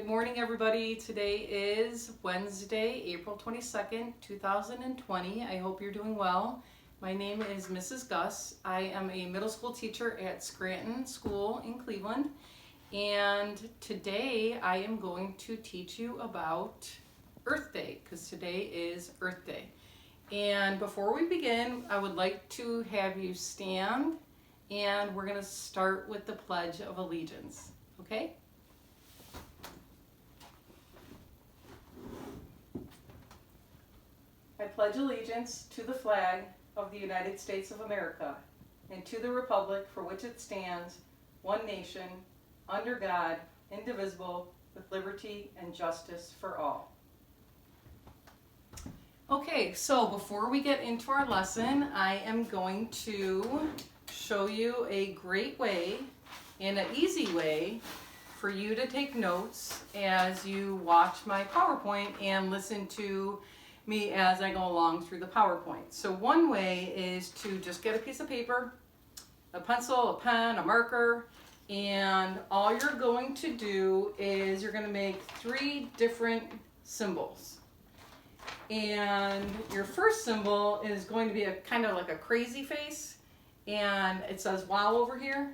Good morning, everybody. Today is Wednesday, April 22nd, 2020. I hope you're doing well. My name is Mrs. Gus. I am a middle school teacher at Scranton School in Cleveland. And today I am going to teach you about Earth Day, because today is Earth Day. And before we begin, I would like to have you stand, and we're going to start with the Pledge of Allegiance. Okay? I pledge allegiance to the flag of the United States of America and to the republic for which it stands, one nation, under God, indivisible, with liberty and justice for all. Okay, so before we get into our lesson, I am going to show you a great way and an easy way for you to take notes as you watch my PowerPoint and listen to me as I go along through the PowerPoint. So one way is to just get a piece of paper, a pencil, a pen, a marker, and all you're going to do is you're going to make 3 different symbols. And your first symbol is going to be a kind of like a crazy face, and it says wow over here,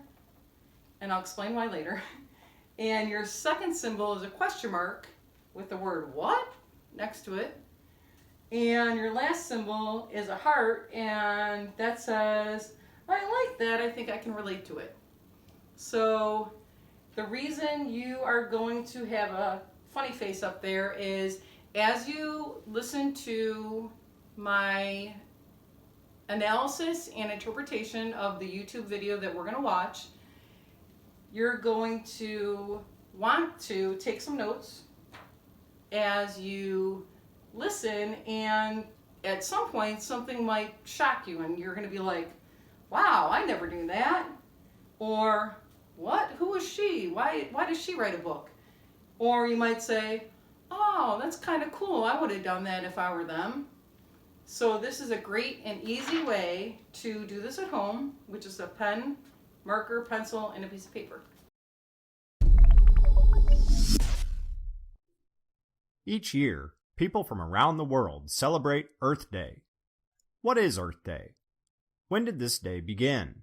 and I'll explain why later. And your second symbol is a question mark with the word what next to it. And your last symbol is a heart, and that says, I like that, I think I can relate to it. So the reason you are going to have a funny face up there is as you listen to my analysis and interpretation of the YouTube video that we're going to watch, you're going to want to take some notes as you listen, and at some point something might shock you and you're going to be like, wow, I never knew that. Or what? Who is she? Why does she write a book? Or you might say, oh, that's kind of cool. I would have done that if I were them. So this is a great and easy way to do this at home, which is a pen, marker, pencil, and a piece of paper. Each year, people from around the world celebrate Earth Day. What is Earth Day? When did this day begin?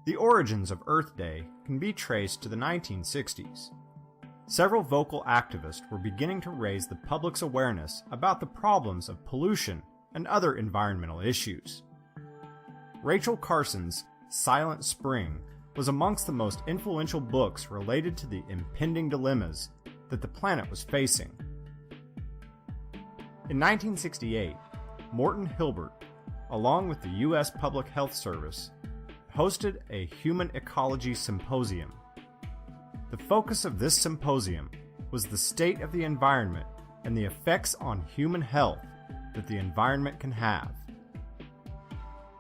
The origins of Earth Day can be traced to the 1960s. Several vocal activists were beginning to raise the public's awareness about the problems of pollution and other environmental issues. Rachel Carson's Silent Spring was amongst the most influential books related to the impending dilemmas that the planet was facing. In 1968, Morton Hilbert, along with the U.S. Public Health Service, hosted a Human Ecology Symposium. The focus of this symposium was the state of the environment and the effects on human health that the environment can have.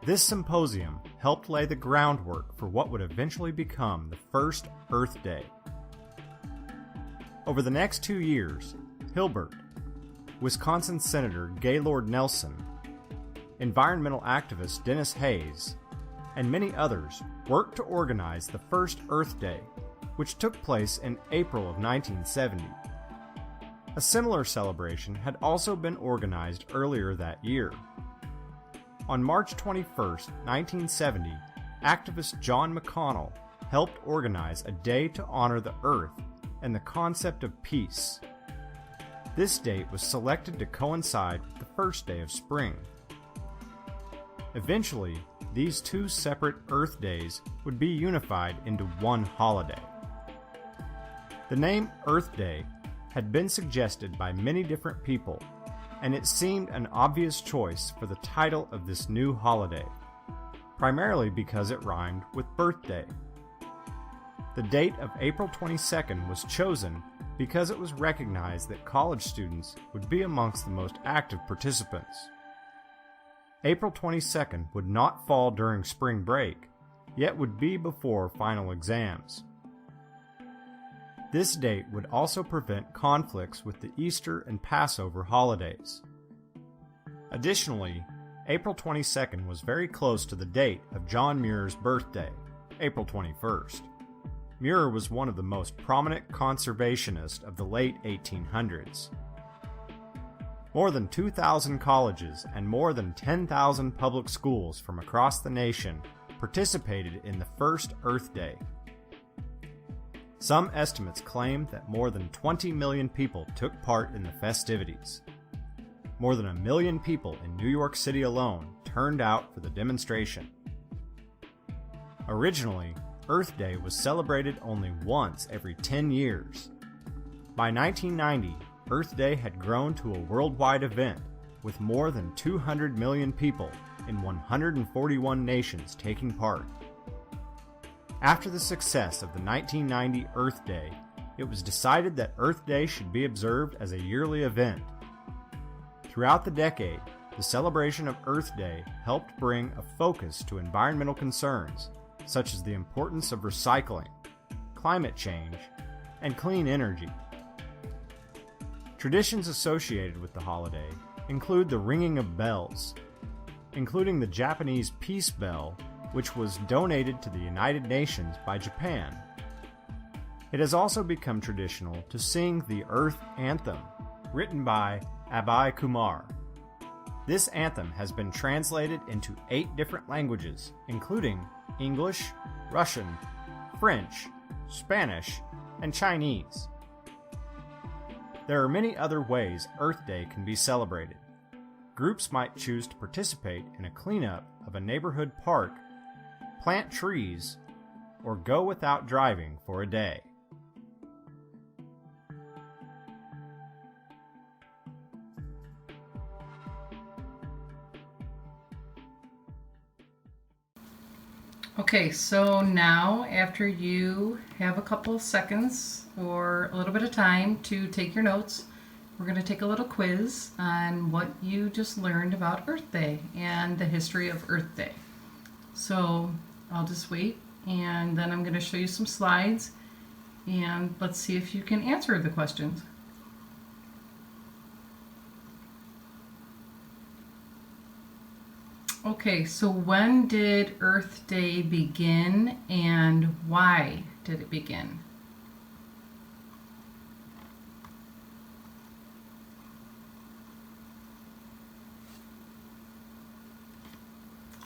This symposium helped lay the groundwork for what would eventually become the first Earth Day. Over the next 2 years, Hilbert, Wisconsin Senator Gaylord Nelson, environmental activist Dennis Hayes, and many others worked to organize the first Earth Day, which took place in April of 1970. A similar celebration had also been organized earlier that year. On March 21, 1970, activist John McConnell helped organize a day to honor the Earth and the concept of peace. This date was selected to coincide with the first day of spring. Eventually, these 2 separate Earth Days would be unified into one holiday. The name Earth Day had been suggested by many different people, and it seemed an obvious choice for the title of this new holiday, primarily because it rhymed with birthday. The date of April 22nd was chosen because it was recognized that college students would be amongst the most active participants. April 22nd would not fall during spring break, yet would be before final exams. This date would also prevent conflicts with the Easter and Passover holidays. Additionally, April 22nd was very close to the date of John Muir's birthday, April 21st. Muir was one of the most prominent conservationists of the late 1800s. More than 2,000 colleges and more than 10,000 public schools from across the nation participated in the first Earth Day. Some estimates claim that more than 20 million people took part in the festivities. More than 1 million people in New York City alone turned out for the demonstration. Originally, Earth Day was celebrated only once every 10 years. By 1990, Earth Day had grown to a worldwide event with more than 200 million people in 141 nations taking part. After the success of the 1990 Earth Day, it was decided that Earth Day should be observed as a yearly event. Throughout the decade, the celebration of Earth Day helped bring a focus to environmental concerns, such as the importance of recycling, climate change, and clean energy. Traditions associated with the holiday include the ringing of bells, including the Japanese peace bell, which was donated to the United Nations by Japan. It has also become traditional to sing the Earth Anthem, written by Abhay Kumar. This anthem has been translated into 8 different languages, including English, Russian, French, Spanish, and Chinese. There are many other ways Earth Day can be celebrated. Groups might choose to participate in a cleanup of a neighborhood park, plant trees, or go without driving for a day. Okay, so now after you have a couple of seconds or a little bit of time to take your notes, we're going to take a little quiz on what you just learned about Earth Day and the history of Earth Day. So I'll just wait, and then I'm going to show you some slides, and let's see if you can answer the questions. Okay, so when did Earth Day begin and why did it begin?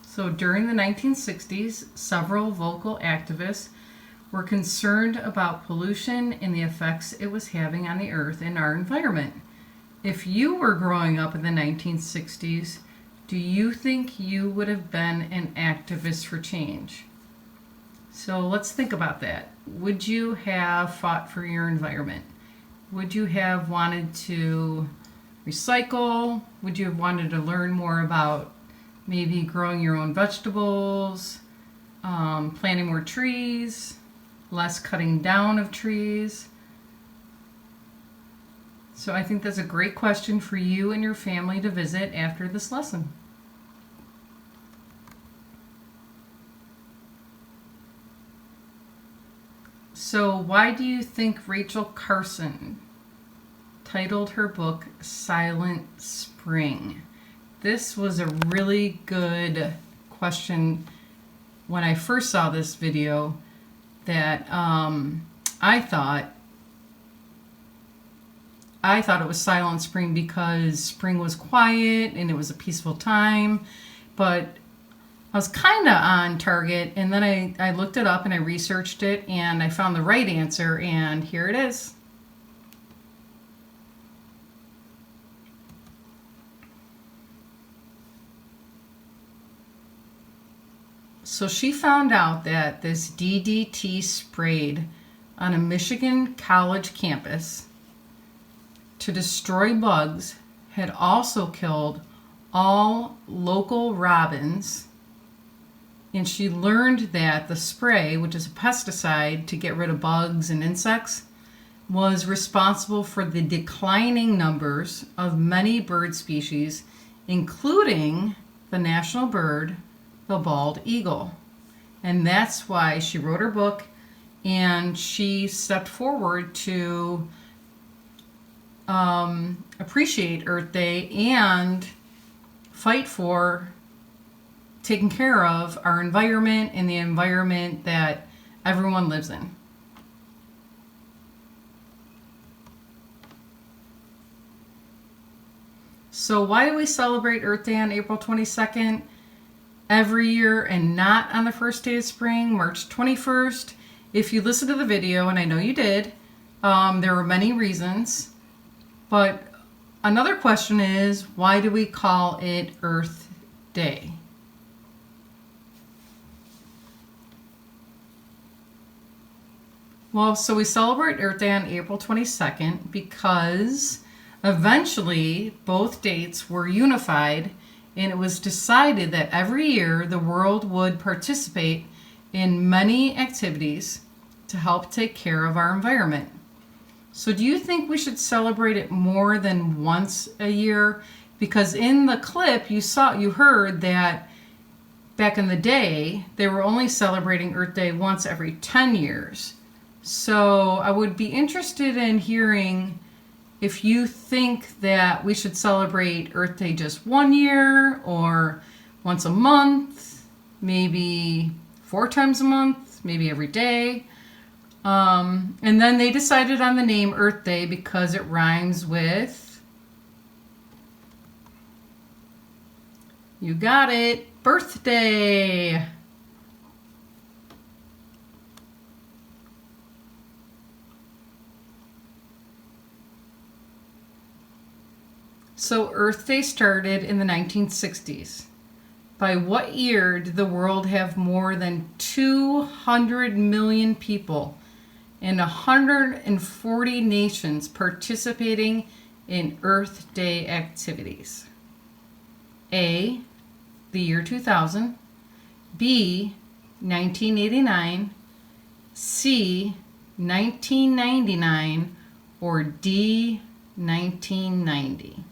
So during the 1960s, several vocal activists were concerned about pollution and the effects it was having on the earth and our environment. If you were growing up in the 1960s, do you think you would have been an activist for change? So let's think about that. Would you have fought for your environment? Would you have wanted to recycle? Would you have wanted to learn more about maybe growing your own vegetables, planting more trees, less cutting down of trees? So I think that's a great question for you and your family to visit after this lesson. So why do you think Rachel Carson titled her book Silent Spring? This was a really good question when I first saw this video, that I thought it was Silent Spring because spring was quiet and it was a peaceful time, but I was kind of on target, and then I looked it up and I researched it and I found the right answer, and here it is. So she found out that this DDT sprayed on a Michigan college campus to destroy bugs had also killed all local robins. And she learned that the spray, which is a pesticide to get rid of bugs and insects, was responsible for the declining numbers of many bird species, including the national bird, the bald eagle. And that's why she wrote her book, and she stepped forward to appreciate Earth Day and fight for taking care of our environment and the environment that everyone lives in. So why do we celebrate Earth Day on April 22nd every year and not on the first day of spring, March 21st? If you listened to the video, and I know you did, there were many reasons. But another question is, why do we call it Earth Day? Well, so we celebrate Earth Day on April 22nd because eventually both dates were unified, and it was decided that every year the world would participate in many activities to help take care of our environment. So do you think we should celebrate it more than once a year? Because in the clip you heard that back in the day they were only celebrating Earth Day once every 10 years. So I would be interested in hearing if you think that we should celebrate Earth Day just 1 year or once a month, maybe 4 times a month, maybe every day. And then they decided on the name Earth Day because it rhymes with, you got it, birthday. So Earth Day started in the 1960s. By what year did the world have more than 200 million people and 140 nations participating in Earth Day activities? A, the year 2000, B, 1989, C, 1999, or D, 1990.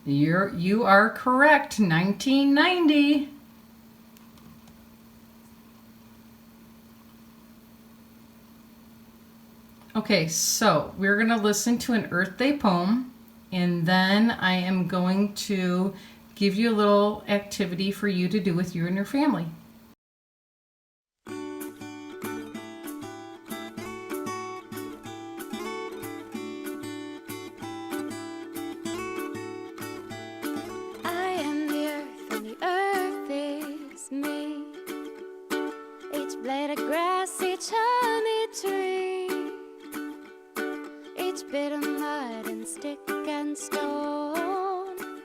You are correct, 1990. Okay, so we're going to listen to an Earth Day poem, and then I am going to give you a little activity for you to do with you and your family. Blade of grass, each honey tree, each bit of mud and stick and stone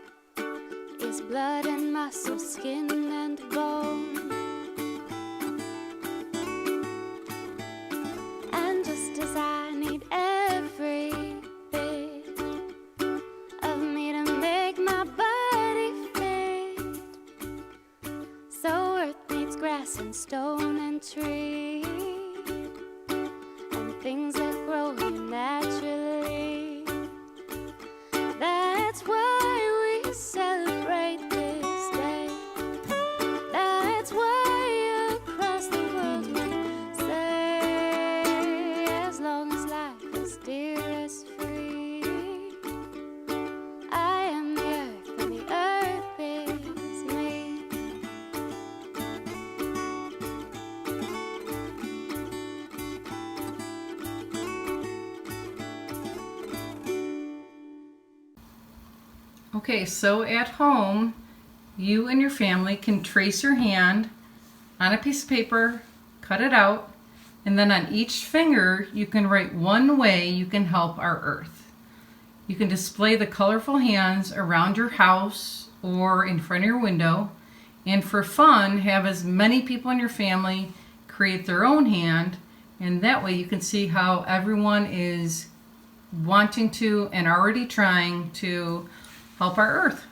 is blood and muscle, skin and bone. And just as I need every bit of me to make my body fit, so earth needs grass and stone and tree, and things that grow here naturally. That's why we celebrate this day. That's why across the world we say, as long as life is dearest free, I am the earth and the earth is me. Okay, so at home, you and your family can trace your hand on a piece of paper, cut it out, and then on each finger you can write one way you can help our earth. You can display the colorful hands around your house or in front of your window, and for fun, have as many people in your family create their own hand, and that way you can see how everyone is wanting to and already trying to help our earth.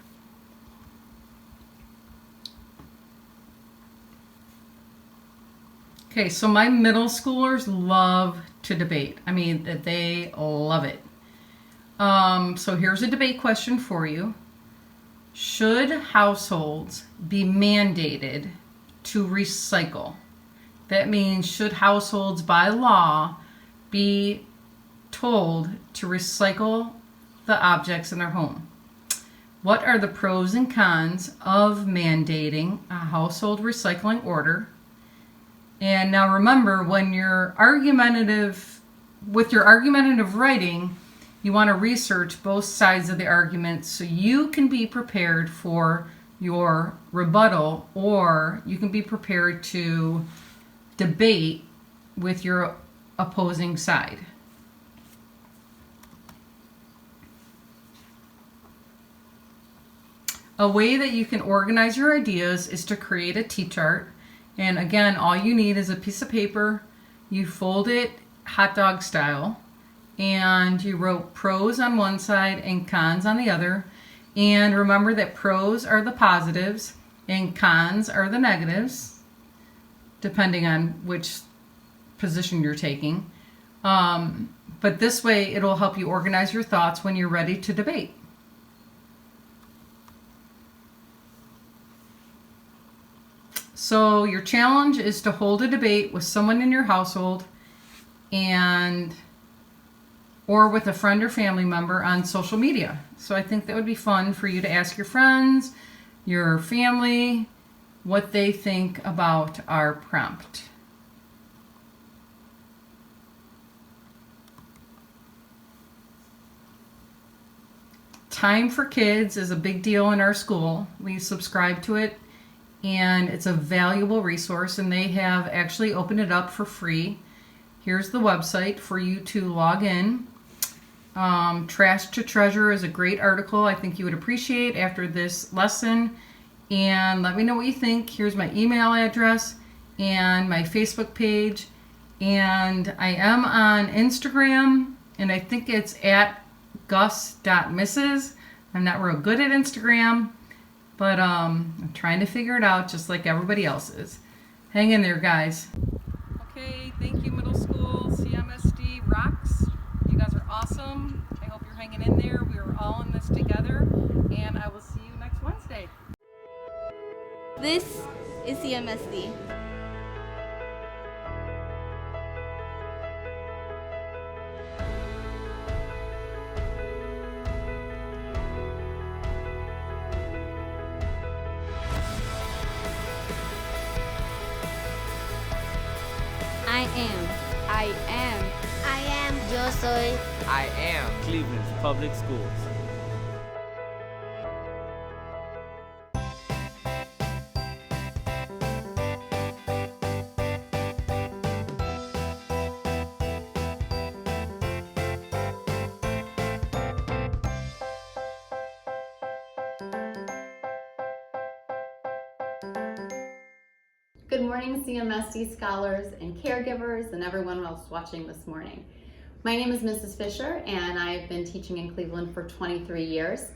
Okay, so my middle schoolers love to debate. I mean, they love it. So here's a debate question for you. Should households be mandated to recycle? That means, should households by law be told to recycle the objects in their home? what are the pros and cons of mandating a household recycling order? And now remember, when you're argumentative, with your argumentative writing, you want to research both sides of the argument so you can be prepared for your rebuttal, or you can be prepared to debate with your opposing side. A way that you can organize your ideas is to create a T-chart. And again, all you need is a piece of paper. You fold it hot dog style, and you wrote pros on one side and cons on the other. And remember that pros are the positives and cons are the negatives, depending on which position you're taking. But this way, it'll help you organize your thoughts when you're ready to debate. So your challenge is to hold a debate with someone in your household or with a friend or family member on social media. So I think that would be fun for you to ask your friends, your family, what they think about our prompt. Time for Kids is a big deal in our school. We subscribe to it, and it's a valuable resource, and they have actually opened it up for free. Here's the website for you to log in. Trash to Treasure is a great article I think you would appreciate after this lesson. And let me know what you think. Here's my email address and my Facebook page. And I am on Instagram, and I think it's at gus.mrs. I'm not real good at Instagram, but I'm trying to figure it out just like everybody else is. Hang in there, guys. Okay, thank you, middle school. CMSD rocks. You guys are awesome. I hope you're hanging in there. We are all in this together, and I will see you next Wednesday. This is CMSD. I am. Yo soy. I am Cleveland's Public Schools. Good morning, CMSD scholars and caregivers and everyone else watching this morning. My name is Mrs. Fisher, and I've been teaching in Cleveland for 23 years.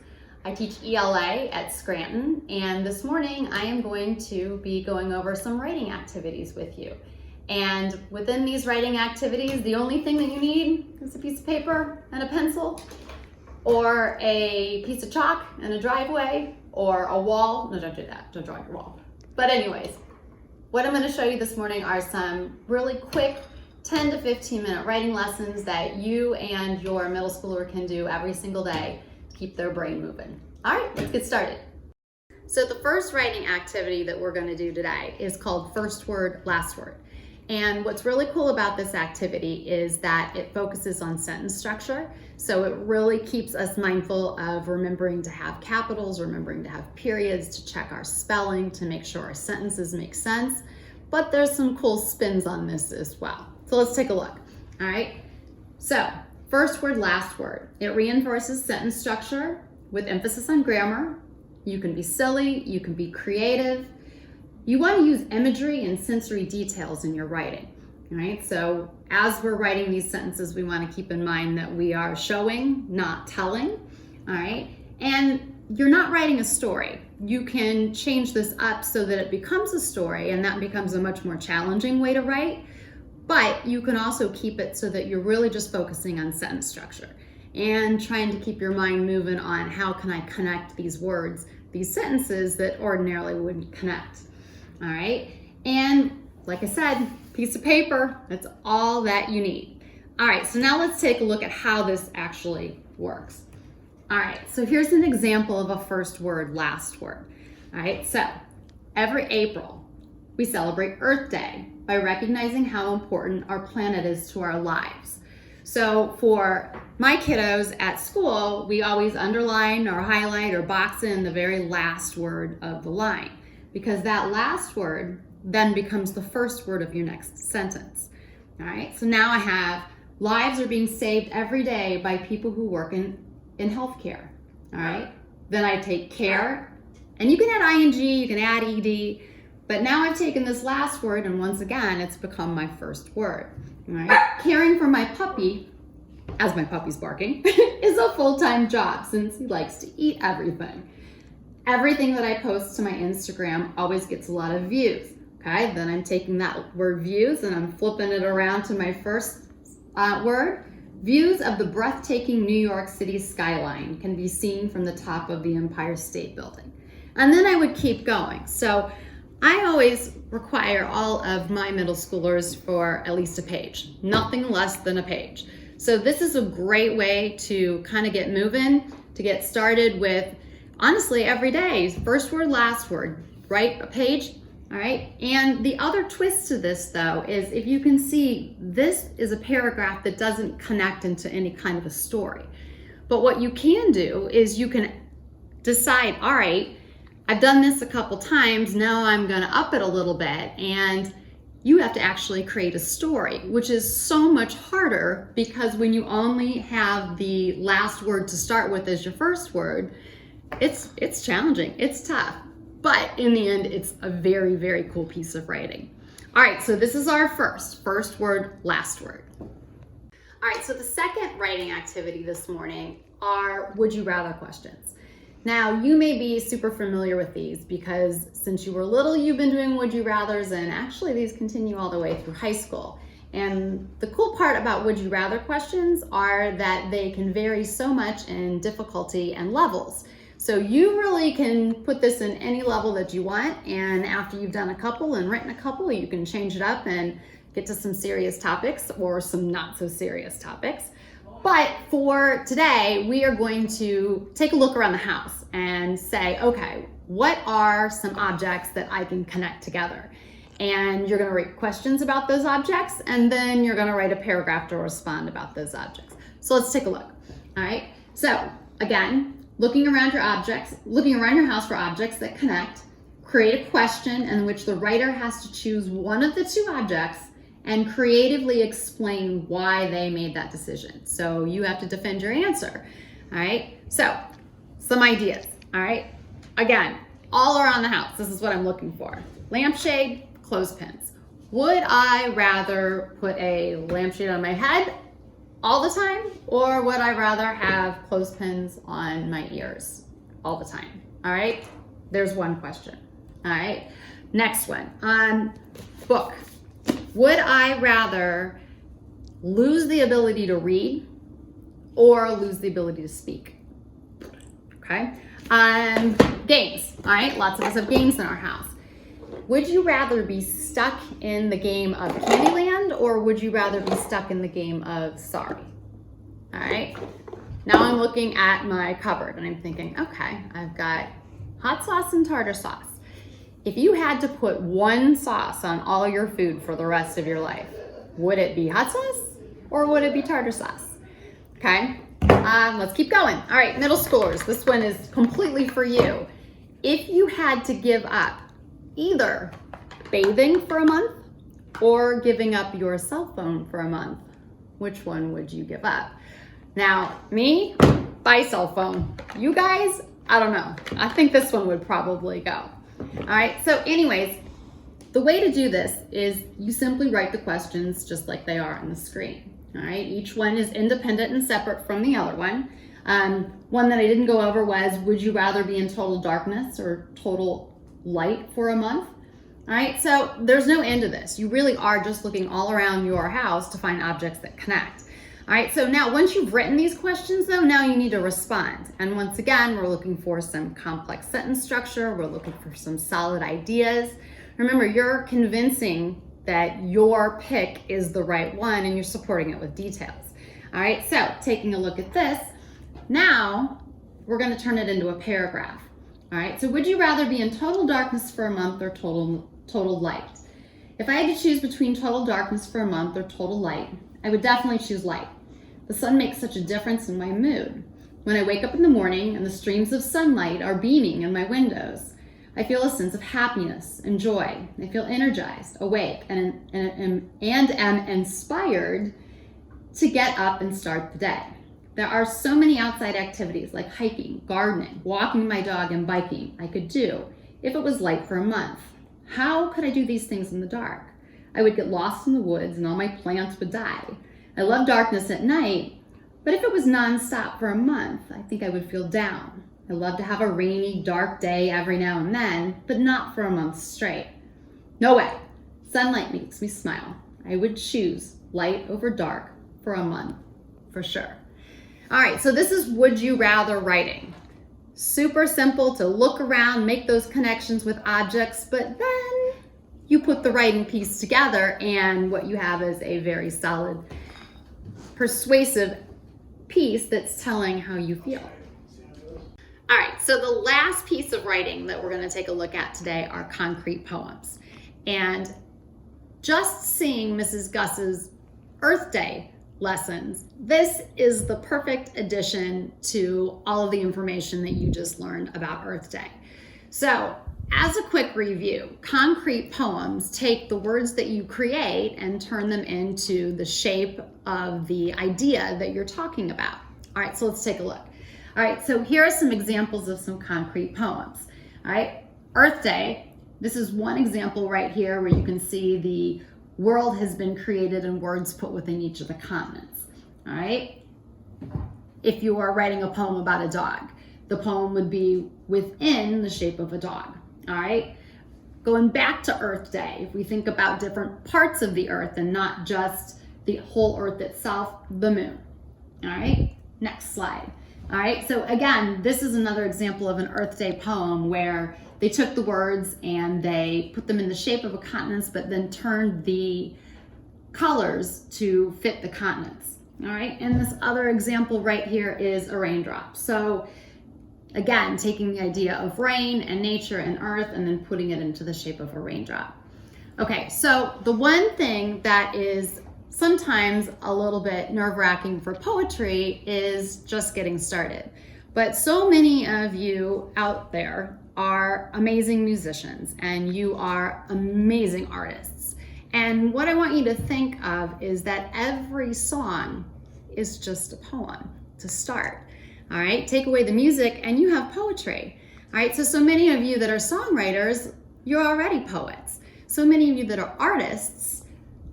I teach ELA at Scranton, and this morning I am going to be going over some writing activities with you. And within these writing activities, the only thing that you need is a piece of paper and a pencil, or a piece of chalk and a driveway, or a wall. No, don't do that. Don't draw your wall. But anyways, what I'm going to show you this morning are some really quick 10 to 15 minute writing lessons that you and your middle schooler can do every single day to keep their brain moving. All right, let's get started. So the first writing activity that we're going to do today is called first word, last word. And what's really cool about this activity is that it focuses on sentence structure. So it really keeps us mindful of remembering to have capitals, remembering to have periods, to check our spelling, to make sure our sentences make sense. But there's some cool spins on this as well. So let's take a look. All right. So first word, last word. It reinforces sentence structure with emphasis on grammar. You can be silly, you can be creative. You want to use imagery and sensory details in your writing, right? So as we're writing these sentences, we want to keep in mind that we are showing, not telling, all right? And you're not writing a story. You can change this up so that it becomes a story, and that becomes a much more challenging way to write, but you can also keep it so that you're really just focusing on sentence structure and trying to keep your mind moving on how can I connect these words, these sentences that ordinarily wouldn't connect. All right, and like I said, piece of paper, that's all that you need. All right, so now let's take a look at how this actually works. All right, so here's an example of a first word, last word. All right, so every April, we celebrate Earth Day by recognizing how important our planet is to our lives. So for my kiddos at school, we always underline or highlight or box in the very last word of the line, because that last word then becomes the first word of your next sentence. All right, so now I have lives are being saved every day by people who work in healthcare. All right, then I take care, and you can add ing, you can add ed, but now I've taken this last word and once again it's become my first word. All right, caring for my puppy, as my puppy's barking, is a full-time job since he likes to eat everything. Everything that I post to my Instagram always gets a lot of views. Okay, then I'm taking that word views and I'm flipping it around to my first word. Views of the breathtaking New York City skyline can be seen from the top of the Empire State Building. And then I would keep going. So I always require all of my middle schoolers for at least a page, nothing less than a page. So this is a great way to kind of get moving, to get started with, honestly, every day, first word, last word, write a page. All right, and the other twist to this though is if you can see, this is a paragraph that doesn't connect into any kind of a story. But what you can do is you can decide, all right, I've done this a couple times, now I'm gonna up it a little bit, and you have to actually create a story, which is so much harder because when you only have the last word to start with as your first word, it's challenging, it's tough. But in the end, it's a very, very cool piece of writing. All right, so this is our first word, last word. All right, so the second writing activity this morning are would you rather questions. Now, you may be super familiar with these because since you were little, you've been doing would you rathers, and actually these continue all the way through high school. And the cool part about would you rather questions are that they can vary so much in difficulty and levels. So you really can put this in any level that you want, and after you've done a couple and written a couple, you can change it up and get to some serious topics or some not so serious topics. But for today, we are going to take a look around the house and say, okay, what are some objects that I can connect together? And you're gonna write questions about those objects, and then you're gonna write a paragraph to respond about those objects. So let's take a look, all right? So again, looking around your house for objects that connect, create a question in which the writer has to choose one of the two objects and creatively explain why they made that decision. So you have to defend your answer, all right? So some ideas, all right? Again, all around the house, this is what I'm looking for. Lampshade, clothespins. Would I rather put a lampshade on my head all the time, or would I rather have clothespins on my ears all the time? All right, there's one question. All right, next one. Book. Would I rather lose the ability to read or lose the ability to speak? Okay. Games. All right, lots of us have games in our house. Would you rather be stuck in the game of Candyland or would you rather be stuck in the game of Sorry? All right, now I'm looking at my cupboard and I'm thinking, okay, I've got hot sauce and tartar sauce. If you had to put one sauce on all your food for the rest of your life, would it be hot sauce or would it be tartar sauce? Okay, let's keep going. All right, middle schoolers, this one is completely for you. If you had to give up either bathing for a month or giving up your cell phone for a month, which one would you give up? Now, me, by cell phone. You guys, I don't know. I think this one would probably go. All right, so anyways, the way to do this is you simply write the questions just like they are on the screen. All right, each one is independent and separate from the other one. One that I didn't go over was, would you rather be in total darkness or total light for a month? All right, so there's no end to this. You really are just looking all around your house to find objects that connect. All right, so now once you've written these questions though, now you need to respond. And once again, we're looking for some complex sentence structure. We're looking for some solid ideas. Remember, you're convincing that your pick is the right one and you're supporting it with details. All right, so taking a look at this, now we're going to turn it into a paragraph. All right, so would you rather be in total darkness for a month or total light? If I had to choose between total darkness for a month or total light, I would definitely choose light. The sun makes such a difference in my mood. When I wake up in the morning and the streams of sunlight are beaming in my windows, I feel a sense of happiness and joy. I feel energized, awake, and am inspired to get up and start the day. There are so many outside activities like hiking, gardening, walking my dog, and biking I could do if it was light for a month. How could I do these things in the dark? I would get lost in the woods and all my plants would die. I love darkness at night, but if it was nonstop for a month, I think I would feel down. I love to have a rainy, dark day every now and then, but not for a month straight. No way. Sunlight makes me smile. I would choose light over dark for a month, for sure. All right, so this is would you rather writing. Super simple to look around, make those connections with objects, but then you put the writing piece together and what you have is a very solid, persuasive piece that's telling how you feel. All right, so the last piece of writing that we're going to take a look at today are concrete poems. And just seeing Mrs. Gus's Earth Day lessons, this is the perfect addition to all of the information that you just learned about Earth Day. So as a quick review, concrete poems take the words that you create and turn them into the shape of the idea that you're talking about. All right, so let's take a look. All right, so here are some examples of some concrete poems. All right, Earth Day, this is one example right here where you can see the world has been created and words put within each of the continents. All right, if you are writing a poem about a dog, the poem would be within the shape of a dog. All right, going back to Earth Day, if we think about different parts of the earth and not just the whole earth itself, the moon. All right, next slide. All right, so again, this is another example of an Earth Day poem where they took the words and they put them in the shape of a continent, but then turned the colors to fit the continents. All right, and this other example right here is a raindrop. So again, taking the idea of rain and nature and earth and then putting it into the shape of a raindrop. Okay, so the one thing that is sometimes a little bit nerve-wracking for poetry is just getting started. But so many of you out there are amazing musicians and you are amazing artists. And what I want you to think of is that every song is just a poem to start. All right, take away the music and you have poetry. All right, so many of you that are songwriters, you're already poets. So many of you that are artists,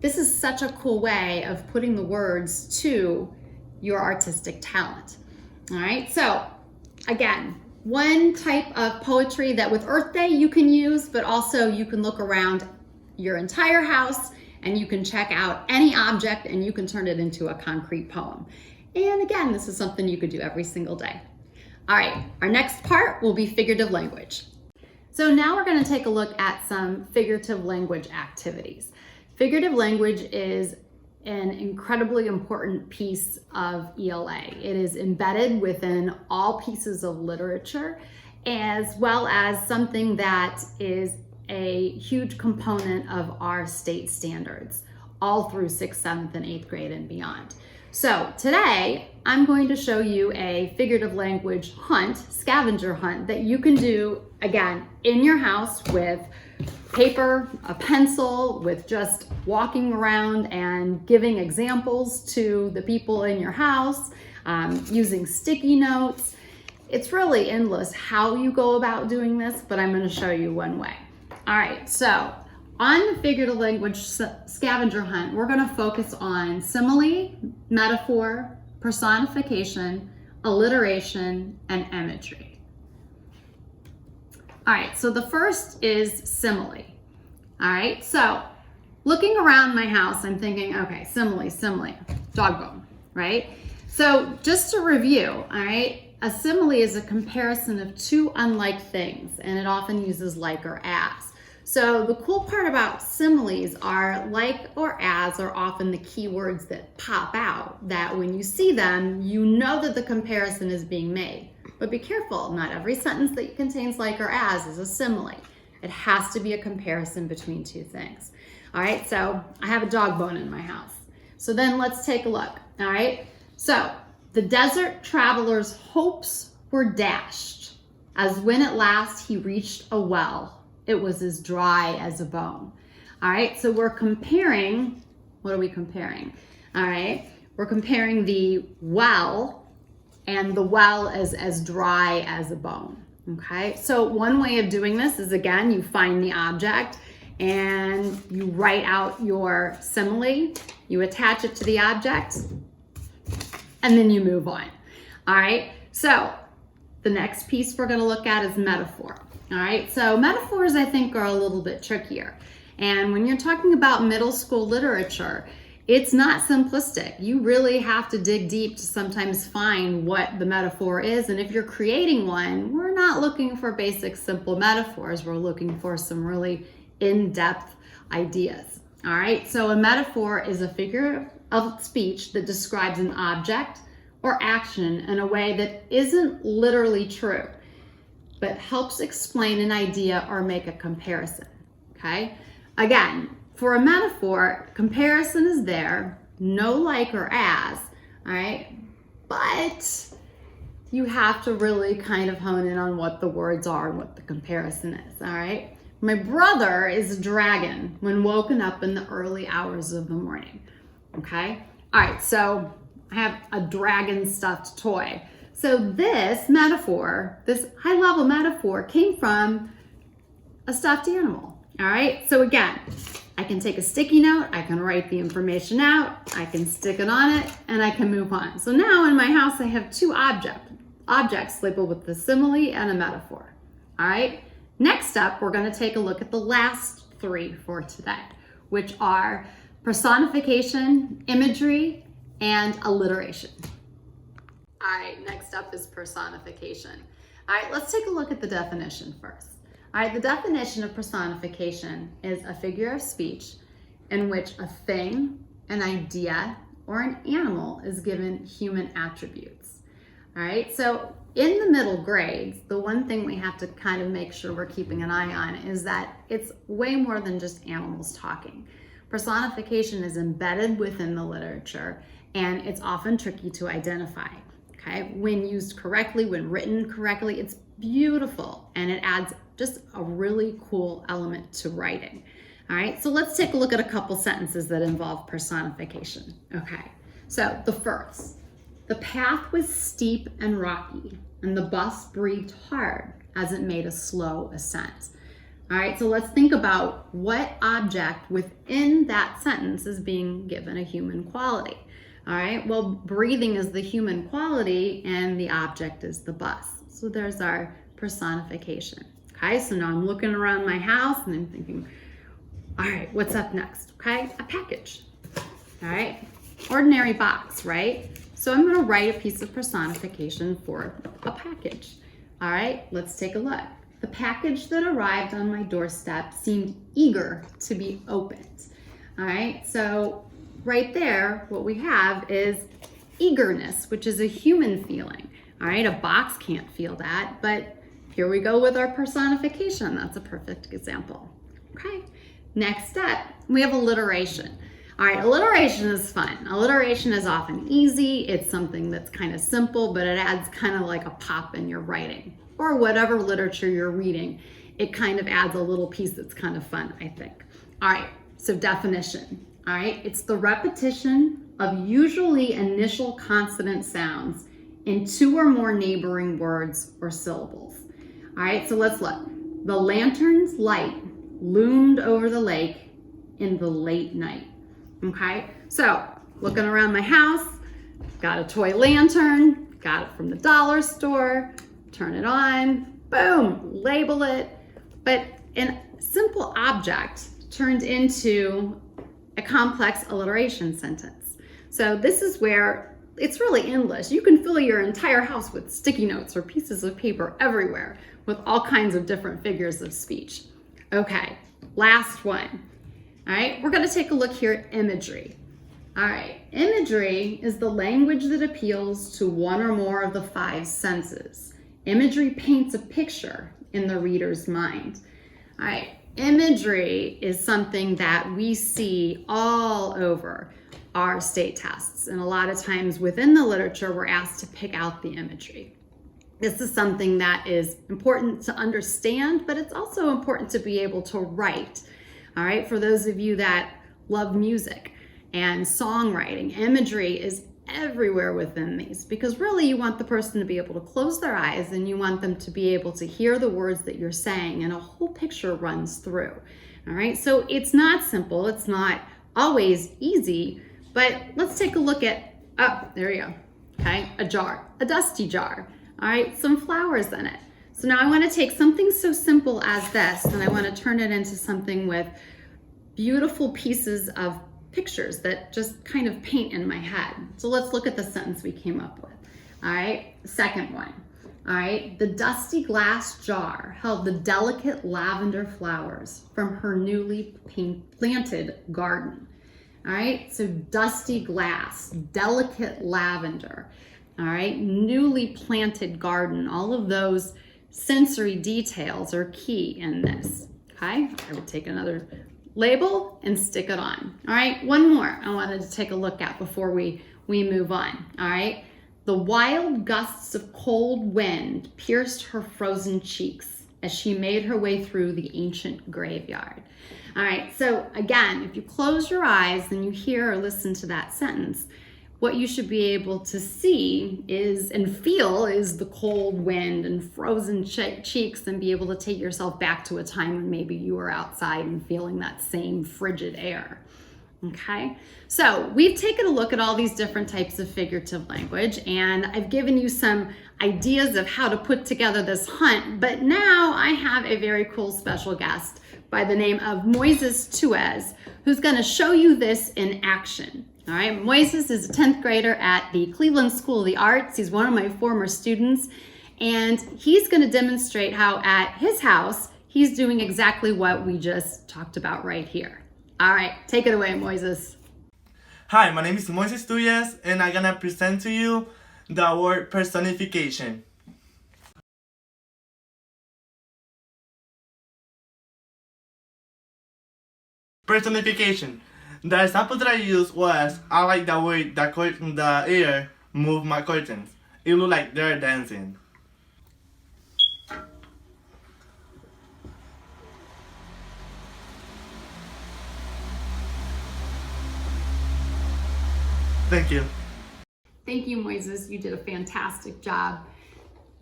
this is such a cool way of putting the words to your artistic talent. All right, so again, one type of poetry that with Earth Day you can use, but also you can look around your entire house and you can check out any object and you can turn it into a concrete poem. And again, this is something you could do every single day. All right, our next part will be figurative language. So now we're going to take a look at some figurative language activities. Figurative language is an incredibly important piece of ELA. It is embedded within all pieces of literature, as well as something that is a huge component of our state standards, all through 6th, 7th, and 8th grade and beyond. So today, I'm going to show you a figurative language hunt, scavenger hunt, that you can do, again, in your house with paper, a pencil, with just walking around and giving examples to the people in your house, using sticky notes. It's really endless how you go about doing this, but I'm going to show you one way. All right, so on the figurative language scavenger hunt, we're going to focus on simile, metaphor, personification, alliteration, and imagery. All right, so the first is simile. All right, so looking around my house, I'm thinking, okay, simile, dog bone, right? So just to review, all right, a simile is a comparison of two unlike things, and it often uses like or as. So the cool part about similes are like or as are often the key words that pop out, that when you see them, you know that the comparison is being made. But be careful, not every sentence that contains like or as is a simile. It has to be a comparison between two things. All right, so I have a dog bone in my house. So then let's take a look, all right? So the desert traveler's hopes were dashed, as when at last he reached a well, it was as dry as a bone. All right, so we're comparing, what are we comparing? All right, we're comparing the well and the well as dry as a bone, okay? So one way of doing this is, again, you find the object and you write out your simile, you attach it to the object, and then you move on, all right? So the next piece we're gonna look at is metaphor, all right? So metaphors, I think, are a little bit trickier. And when you're talking about middle school literature, it's not simplistic. You really have to dig deep to sometimes find what the metaphor is. And if you're creating one, we're not looking for basic, simple metaphors. We're looking for some really in-depth ideas. All right, so a metaphor is a figure of speech that describes an object or action in a way that isn't literally true, but helps explain an idea or make a comparison, okay? Again, for a metaphor, comparison is there, no like or as, all right? But you have to really kind of hone in on what the words are and what the comparison is, all right? My brother is a dragon when woken up in the early hours of the morning, okay? All right, so I have a dragon stuffed toy. So this metaphor, this high-level metaphor, came from a stuffed animal, all right? So again, I can take a sticky note, I can write the information out, I can stick it on it, and I can move on. So now in my house, I have two objects labeled with the simile and a metaphor, all right? Next up, we're gonna take a look at the last three for today, which are personification, imagery, and alliteration. All right, next up is personification. All right, let's take a look at the definition first. All right, the definition of personification is a figure of speech in which a thing, an idea, or an animal is given human attributes. All right, so in the middle grades, the one thing we have to kind of make sure we're keeping an eye on is that it's way more than just animals talking. Personification is embedded within the literature, and it's often tricky to identify. Okay, when used correctly, when written correctly, it's beautiful and it adds just a really cool element to writing. All right, so let's take a look at a couple sentences that involve personification. Okay, so the first, the path was steep and rocky and the bus breathed hard as it made a slow ascent. All right, so let's think about what object within that sentence is being given a human quality. All right, well, breathing is the human quality and the object is the bus. So there's our personification. Okay, so now I'm looking around my house and I'm thinking, all right, what's up next? Okay, a package. All right, ordinary box, right? So I'm gonna write a piece of personification for a package. All right, let's take a look. The package that arrived on my doorstep seemed eager to be opened. All right, so right there, what we have is eagerness, which is a human feeling. All right, a box can't feel that, but here we go with our personification. That's a perfect example. Okay, next up, we have alliteration. All right, alliteration is fun. Alliteration is often easy. It's something that's kind of simple, but it adds kind of like a pop in your writing or whatever literature you're reading. It kind of adds a little piece that's kind of fun, I think. All right, so definition. All right, it's the repetition of usually initial consonant sounds in two or more neighboring words or syllables. All right, so let's look. The lantern's light loomed over the lake in the late night. Okay, so looking around my house, got a toy lantern, got it from the dollar store, turn it on, boom, label it. But a simple object turned into a complex alliteration sentence. So this is where it's really endless. You can fill your entire house with sticky notes or pieces of paper everywhere with all kinds of different figures of speech. Okay, last one. All right, we're gonna take a look here at imagery. All right, imagery is the language that appeals to one or more of the five senses. Imagery paints a picture in the reader's mind. All right, imagery is something that we see all over our state tests. And a lot of times within the literature, we're asked to pick out the imagery. This is something that is important to understand, but it's also important to be able to write. All right, for those of you that love music and songwriting, imagery is everywhere within these, because really you want the person to be able to close their eyes and you want them to be able to hear the words that you're saying, and a whole picture runs through. All right, so it's not simple, it's not always easy, but let's take a look at, there you go, okay, a jar, a dusty jar. All right, some flowers in it. So now I want to take something so simple as this, and I want to turn it into something with beautiful pieces of pictures that just kind of paint in my head. So let's look at the sentence we came up with. All right, the second one. All right, the dusty glass jar held the delicate lavender flowers from her newly planted garden. All right, so dusty glass, delicate lavender. All right, newly planted garden, all of those sensory details are key in this, okay? I would take another label and stick it on. All right, one more I wanted to take a look at before we move on, all right? The wild gusts of cold wind pierced her frozen cheeks as she made her way through the ancient graveyard. All right, so again, if you close your eyes and you hear or listen to that sentence, what you should be able to see is and feel is the cold wind and frozen cheeks, and be able to take yourself back to a time when maybe you were outside and feeling that same frigid air. Okay, so we've taken a look at all these different types of figurative language, and I've given you some ideas of how to put together this hunt, but now I have a very cool special guest by the name of Moises Tuez, who's going to show you this in action. All right, Moises is a 10th grader at the Cleveland School of the Arts. He's one of my former students, and he's going to demonstrate how at his house he's doing exactly what we just talked about right here. All right, take it away, Moises. Hi, my name is Moises Tuez, and I'm gonna present to you the word personification. Personification. The example that I used was, I like the way the air move my curtains. It look like they're dancing. Thank you. Thank you, Moises. You did a fantastic job.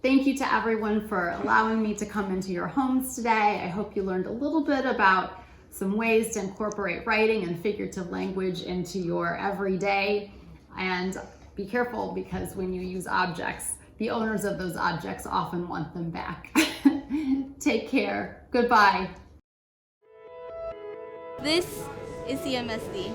Thank you to everyone for allowing me to come into your homes today. I hope you learned a little bit about some ways to incorporate writing and figurative language into your everyday. And be careful, because when you use objects, the owners of those objects often want them back. Take care. Goodbye. This is CMSD.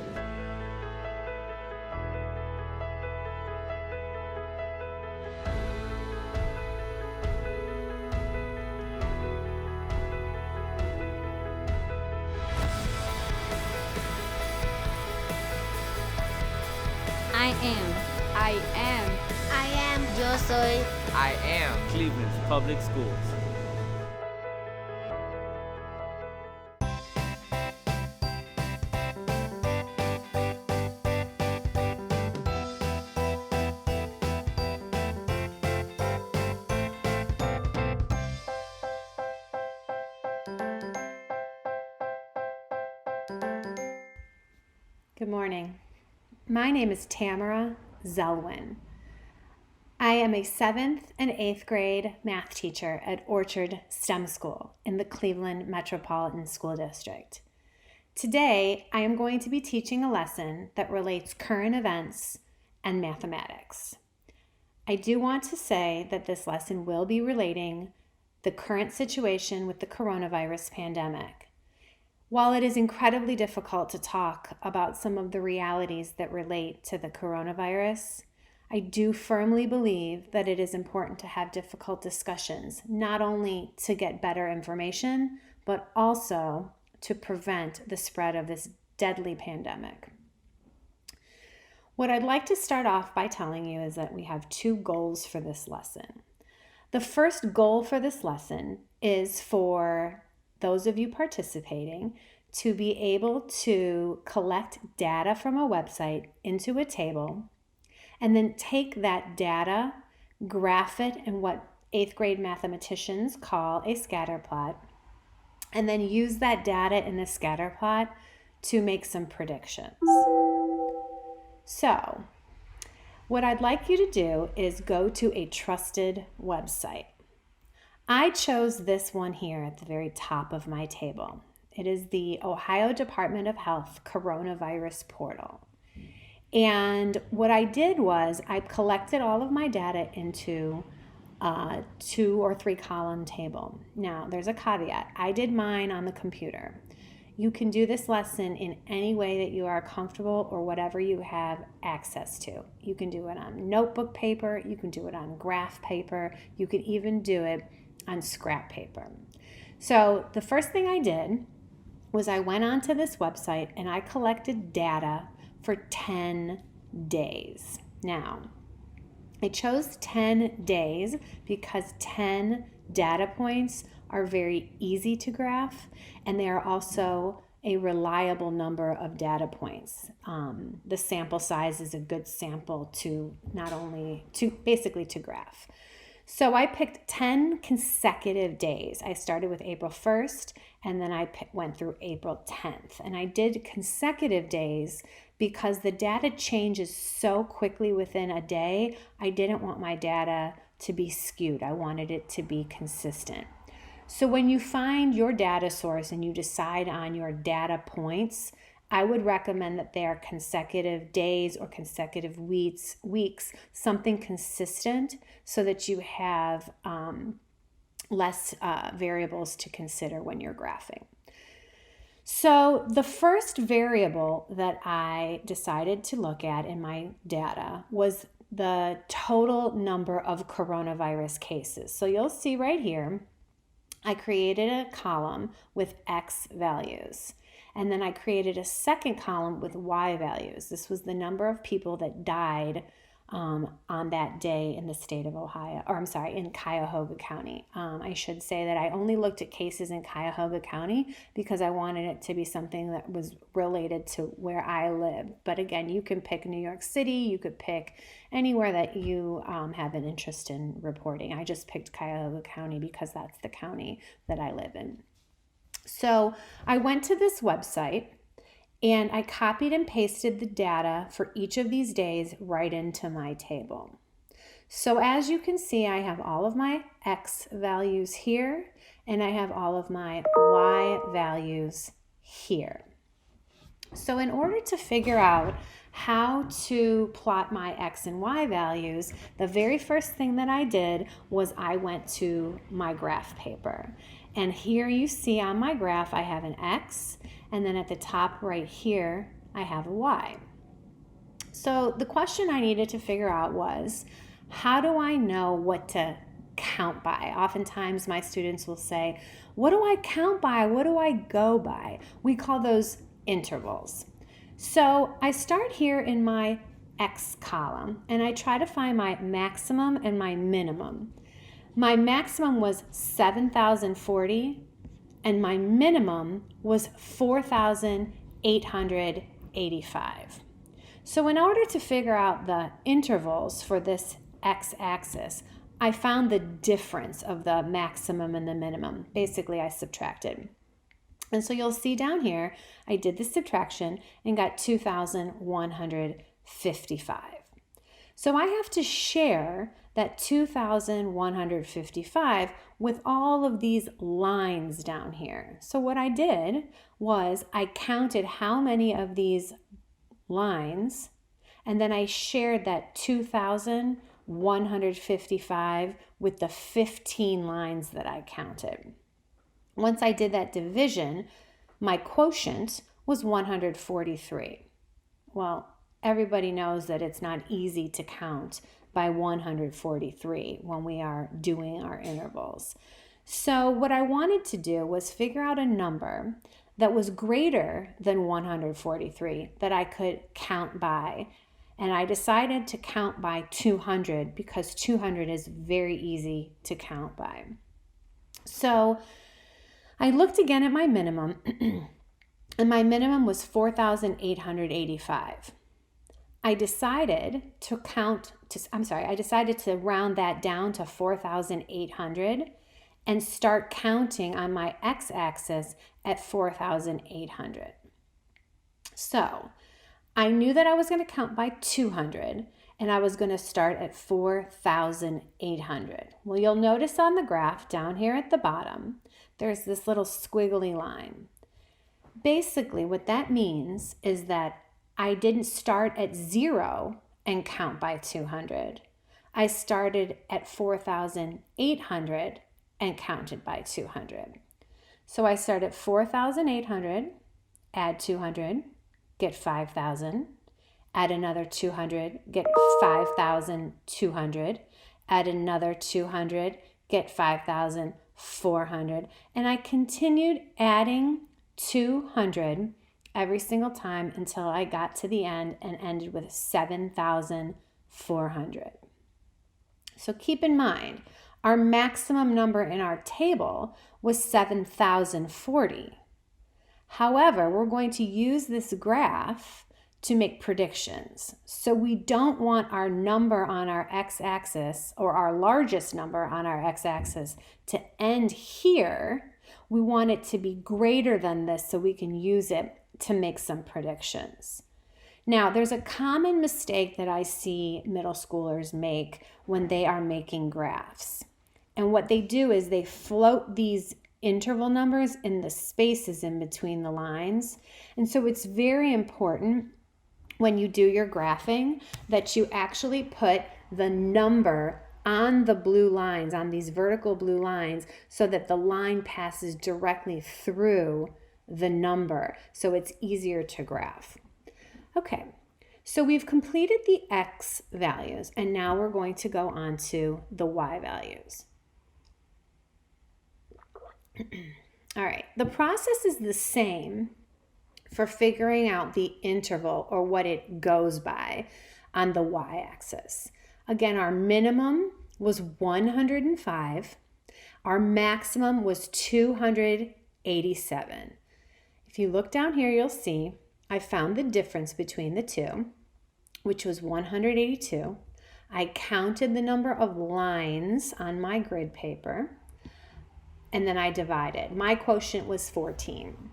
I am. Yo soy. I am Cleveland's public schools. Good morning. My name is Tamara Zelwyn. I am a 7th and 8th grade math teacher at Orchard STEM School in the Cleveland Metropolitan School District. Today, I am going to be teaching a lesson that relates current events and mathematics. I do want to say that this lesson will be relating the current situation with the coronavirus pandemic. While it is incredibly difficult to talk about some of the realities that relate to the coronavirus, I do firmly believe that it is important to have difficult discussions, not only to get better information, but also to prevent the spread of this deadly pandemic. What I'd like to start off by telling you is that we have 2 goals for this lesson. The first goal for this lesson is for those of you participating to be able to collect data from a website into a table and then take that data, graph it in what 8th grade mathematicians call a scatter plot, and then use that data in the scatter plot to make some predictions. So, what I'd like you to do is go to a trusted website. I chose this one here at the very top of my table. It is the Ohio Department of Health Coronavirus Portal. And what I did was I collected all of my data into a 2 or 3 column table. Now, there's a caveat. I did mine on the computer. You can do this lesson in any way that you are comfortable or whatever you have access to. You can do it on notebook paper, you can do it on graph paper, you can even do it on scrap paper. So the first thing I did was I went onto this website and I collected data for 10 days. Now, I chose 10 days because 10 data points are very easy to graph, and they are also a reliable number of data points. The sample size is a good sample to basically to graph. So I picked 10 consecutive days. I started with April 1st, and then I went through April 10th. And I did consecutive days because the data changes so quickly within a day. I didn't want my data to be skewed. I wanted it to be consistent. So when you find your data source and you decide on your data points, I would recommend that they are consecutive days or consecutive weeks, something consistent so that you have less variables to consider when you're graphing. So the first variable that I decided to look at in my data was the total number of coronavirus cases. So you'll see right here, I created a column with X values. And then I created a second column with Y values. This was the number of people that died on that day in the state of Ohio, in Cuyahoga County. I should say that I only looked at cases in Cuyahoga County because I wanted it to be something that was related to where I live. But again, you can pick New York City, you could pick anywhere that you have an interest in reporting. I just picked Cuyahoga County because that's the county that I live in. So I went to this website and I copied and pasted the data for each of these days right into my table. So as you can see, I have all of my X values here and I have all of my Y values here. So in order to figure out how to plot my X and Y values, the very first thing that I did was I went to my graph paper. And here you see on my graph, I have an X, and then at the top right here, I have a Y. So the question I needed to figure out was, how do I know what to count by? Oftentimes my students will say, what do I count by? What do I go by? We call those intervals. So I start here in my X column, and I try to find my maximum and my minimum. My maximum was 7,040 and my minimum was 4,885. So in order to figure out the intervals for this x-axis, I found the difference of the maximum and the minimum. Basically, I subtracted. And so you'll see down here, I did the subtraction and got 2,155. So I have to share that 2,155 with all of these lines down here. So what I did was I counted how many of these lines, and then I shared that 2,155 with the 15 lines that I counted. Once I did that division, my quotient was 143. Well, everybody knows that it's not easy to count by 143 when we are doing our intervals. So what I wanted to do was figure out a number that was greater than 143 that I could count by. And I decided to count by 200 because 200 is very easy to count by. So I looked again at my minimum, and my minimum was 4,885. I decided to round that down to 4,800 and start counting on my x-axis at 4,800. So I knew that I was going to count by 200 and I was going to start at 4,800. Well, you'll notice on the graph down here at the bottom, there's this little squiggly line. Basically, what that means is that I didn't start at 0 and count by 200. I started at 4,800 and counted by 200. So I start at 4,800, add 200, get 5,000, add another 200, get 5,200, add another 200, get 5,400, and I continued adding 200 every single time until I got to the end and ended with 7,400. So keep in mind, our maximum number in our table was 7,040. However, we're going to use this graph to make predictions. So we don't want our number on our x-axis, or our largest number on our x-axis, to end here. We want it to be greater than this so we can use it to make some predictions. Now, there's a common mistake that I see middle schoolers make when they are making graphs. And what they do is they float these interval numbers in the spaces in between the lines. And so it's very important when you do your graphing that you actually put the number on the blue lines, on these vertical blue lines, so that the line passes directly through the number, so it's easier to graph. Okay, so we've completed the x values, and now we're going to go on to the y values. All right, the process is the same for figuring out the interval, or what it goes by, on the y-axis. Again, our minimum was 105. Our maximum was 287. If you look down here, you'll see I found the difference between the two, which was 182. I counted the number of lines on my grid paper, and then I divided. My quotient was 14.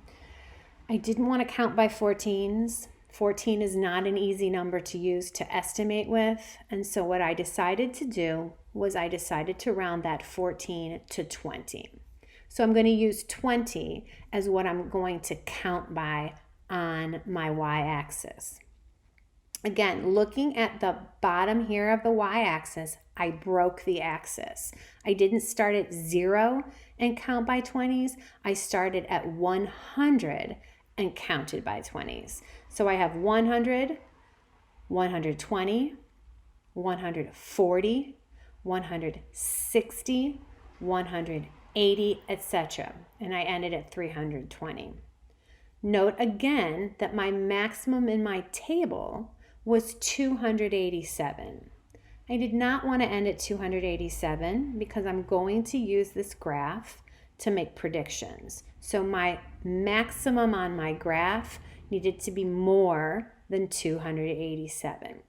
I didn't want to count by 14s. 14 is not an easy number to use to estimate with, and so what I decided to do was I decided to round that 14 to 20. So I'm going to use 20 as what I'm going to count by on my y-axis. Again, looking at the bottom here of the y-axis, I broke the axis. I didn't start at 0 and count by 20s. I started at 100 and counted by 20s. So I have 100, 120, 140, 160, 180, etc. And I ended at 320. Note again that my maximum in my table was 287. I did not want to end at 287 because I'm going to use this graph to make predictions. So my maximum on my graph needed to be more than 287.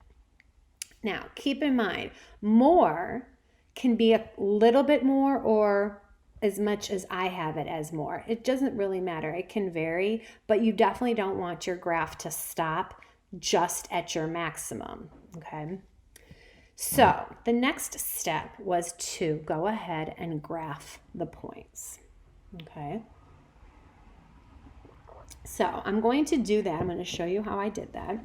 Now, keep in mind, more can be a little bit more or as much as I have it as more. It doesn't really matter. It can vary, but you definitely don't want your graph to stop just at your maximum, okay? So the next step was to go ahead and graph the points, okay? So I'm going to do that. I'm going to show you how I did that.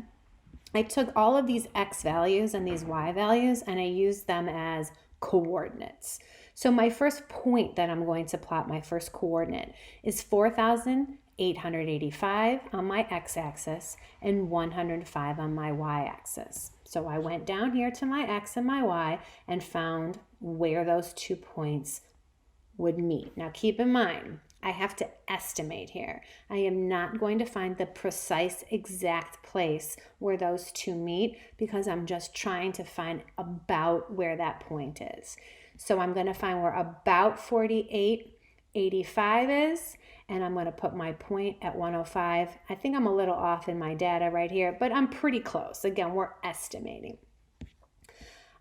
I took all of these x values and these y values and I used them as coordinates. So my first point that I'm going to plot, my first coordinate, is 4,885 on my x-axis and 105 on my y-axis. So I went down here to my x and my y and found where those 2 points would meet. Now keep in mind, I have to estimate here. I am not going to find the precise exact place where those two meet because I'm just trying to find about where that point is. So I'm going to find where about 4885 is, and I'm going to put my point at 105. I think I'm a little off in my data right here, but I'm pretty close. Again, we're estimating.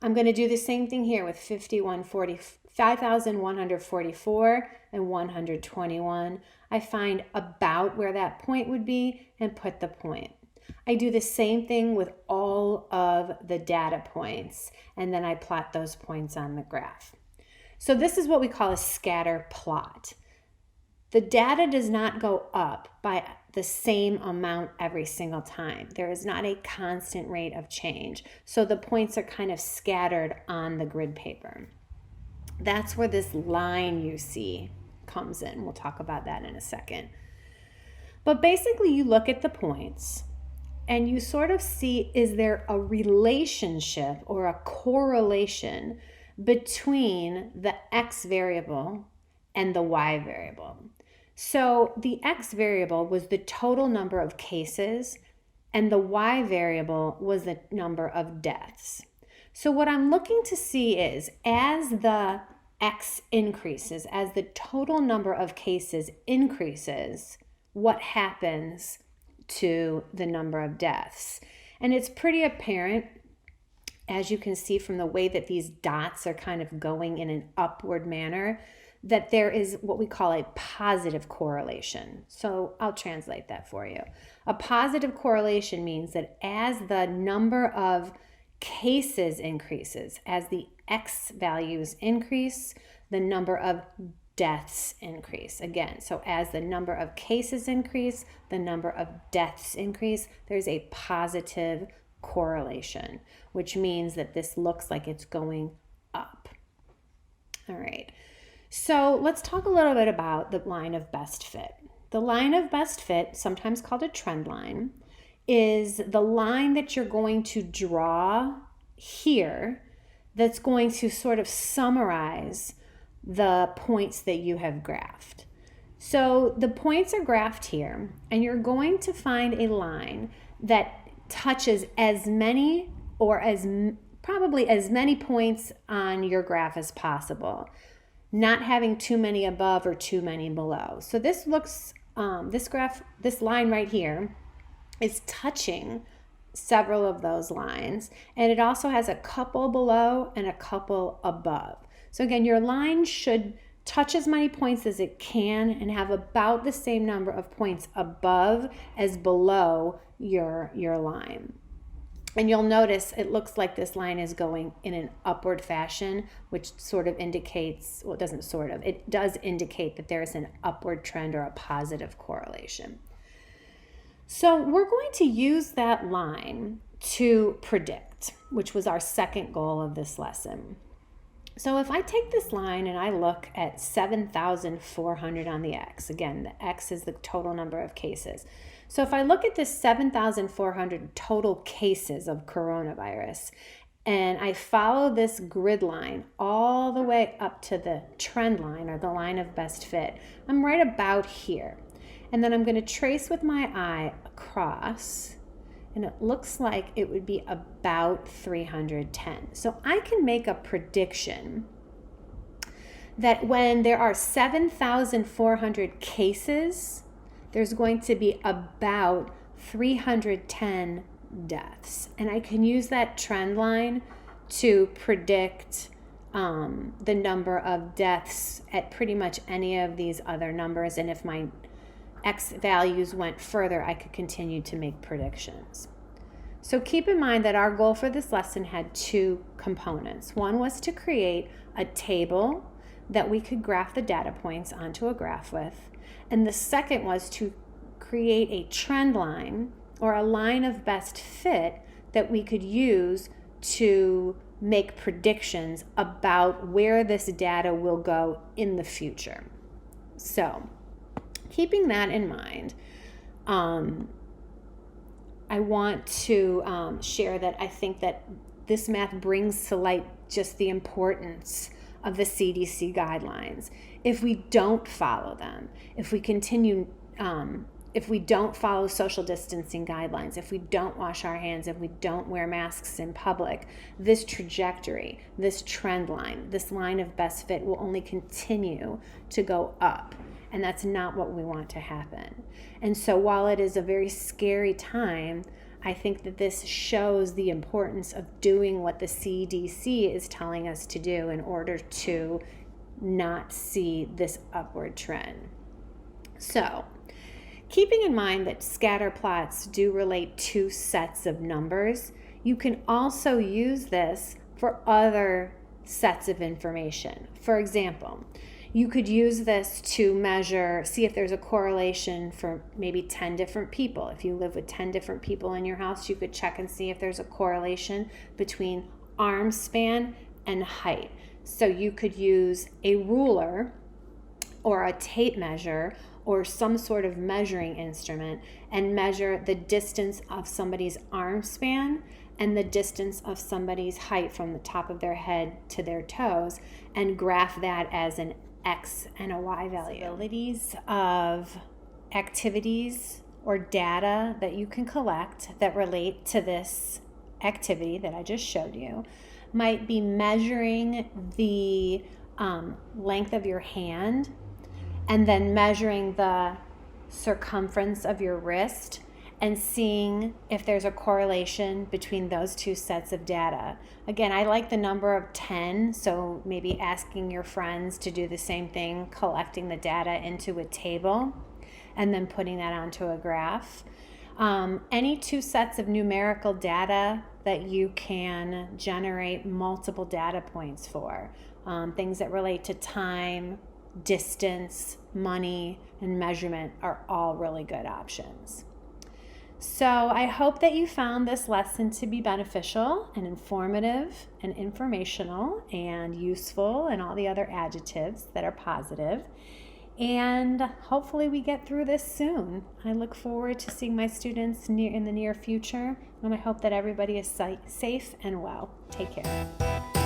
I'm going to do the same thing here with 5,144 and 121. I find about where that point would be and put the point. I do the same thing with all of the data points, and then I plot those points on the graph. So this is what we call a scatter plot. The data does not go up by the same amount every single time. There is not a constant rate of change. So the points are kind of scattered on the grid paper. That's where this line you see comes in. We'll talk about that in a second. But basically you look at the points and you sort of see, is there a relationship or a correlation between the X variable and the Y variable? So the X variable was the total number of cases and the Y variable was the number of deaths. So what I'm looking to see is as the X increases, as the total number of cases increases, what happens to the number of deaths? And it's pretty apparent, as you can see from the way that these dots are kind of going in an upward manner, that there is what we call a positive correlation. So I'll translate that for you. A positive correlation means that as the number of cases increases, as the X values increase, the number of deaths increase. Again, so as the number of cases increase, the number of deaths increase, there's a positive correlation, which means that this looks like it's going up. All right. So let's talk a little bit about the line of best fit. The line of best fit, sometimes called a trend line, is the line that you're going to draw here that's going to sort of summarize the points that you have graphed. So the points are graphed here, and you're going to find a line that touches as many or probably as many points on your graph as possible, not having too many above or too many below. So this looks, this line right here is touching several of those lines, and it also has a couple below and a couple above. So again, your line should touch as many points as it can and have about the same number of points above as below your line. And you'll notice it looks like this line is going in an upward fashion, which sort of indicates, well, it doesn't sort of, it does indicate that there is an upward trend or a positive correlation. So we're going to use that line to predict, which was our second goal of this lesson. So if I take this line and I look at 7,400 on the X, again, the X is the total number of cases. So if I look at this 7,400 total cases of coronavirus, and I follow this grid line all the way up to the trend line or the line of best fit, I'm right about here. And then I'm going to trace with my eye across, and it looks like it would be about 310. So I can make a prediction that when there are 7,400 cases, there's going to be about 310 deaths. And I can use that trend line to predict the number of deaths at pretty much any of these other numbers. And if my X values went further, I could continue to make predictions. So keep in mind that our goal for this lesson had two components. One was to create a table that we could graph the data points onto a graph with. And the second was to create a trend line or a line of best fit that we could use to make predictions about where this data will go in the future. So keeping that in mind, I want to share that I think that this math brings to light just the importance of the CDC guidelines. If we don't follow them, if we continue, if we don't follow social distancing guidelines, if we don't wash our hands, if we don't wear masks in public, this trajectory, this trend line, this line of best fit will only continue to go up. And that's not what we want to happen. And so while it is a very scary time, I think that this shows the importance of doing what the CDC is telling us to do in order to not see this upward trend. So, keeping in mind that scatter plots do relate to sets of numbers, you can also use this for other sets of information. For example, you could use this to measure, see if there's a correlation for maybe 10 different people. If you live with 10 different people in your house, you could check and see if there's a correlation between arm span and height. So you could use a ruler or a tape measure or some sort of measuring instrument and measure the distance of somebody's arm span and the distance of somebody's height from the top of their head to their toes and graph that as an X and a Y value. Possibilities of activities or data that you can collect that relate to this activity that I just showed you might be measuring the length of your hand and then measuring the circumference of your wrist and seeing if there's a correlation between those two sets of data. Again, I like the number of 10, so maybe asking your friends to do the same thing, collecting the data into a table and then putting that onto a graph. Any two sets of numerical data that you can generate multiple data points for, things that relate to time, distance, money, and measurement are all really good options. So I hope that you found this lesson to be beneficial and informative and informational and useful and all the other adjectives that are positive. And hopefully we get through this soon. I look forward to seeing my students in the near future, and I hope that everybody is safe and well. Take care.